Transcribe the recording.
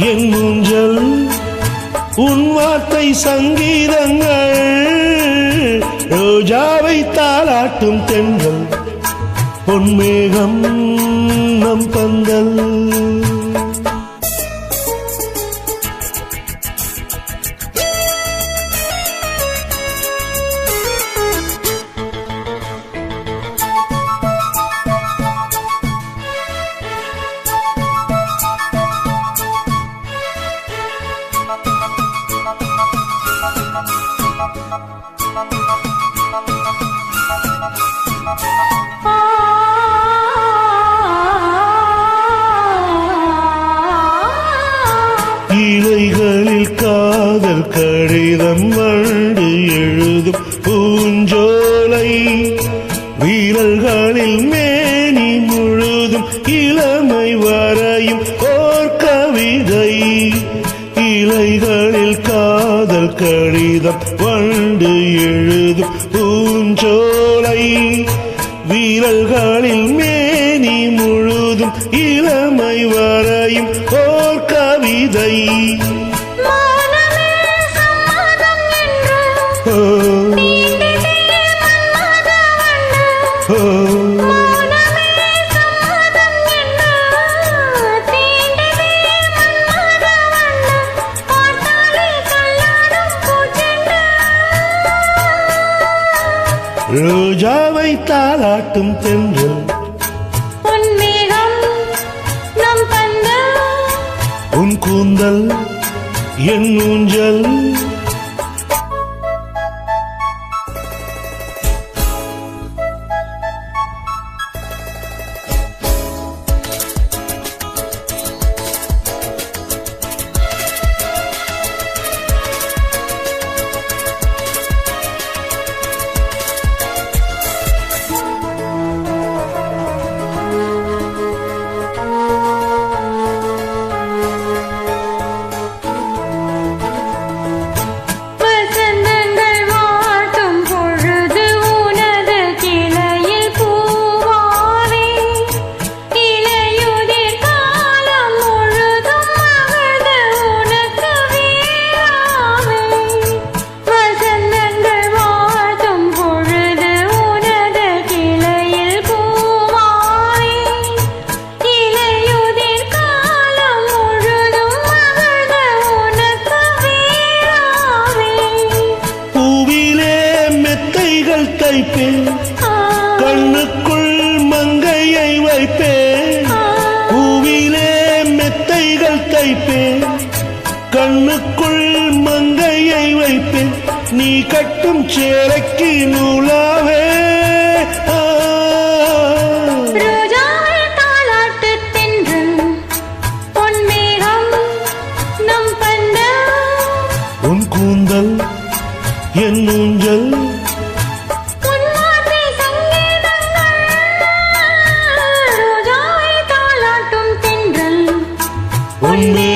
என் ஊஞ்சல் உன் வார்த்தை சங்கீதங்கள் ரோஜாவை தாளாட்டும் தென்றல் பொன்மேகம் நம் பந்தல் இலைகளில் காதல் கடிதம் வண்டு எழுதும் பூஞ்சோலை வீரல்களில் மேனி முழுதும் இளமை வரையும் ஓர் கவிதை இலைகளில் காதல் கடிதம் வண்டு எழுதும் பூஞ்சோலை வீரல்களில் மேனி முழுதும் இளமை வரையும் ஓர் கவிதை ரோஜாவை தாளாட்டும் தென்றல் பொன்மேகம் நம் பந்தல் உன் கூந்தல் என் ஊஞ்சல் கண்ணுக்குள் மங்கையை வைப்பேன் பூவிலே மெத்தைகள் தைப்பேன் கண்ணுக்குள் மங்கையை வைப்பேன் நீ கட்டும் சேலைக்கு நூலாவே உன் கூந்தல் என் ஊஞ்சல் உன்மே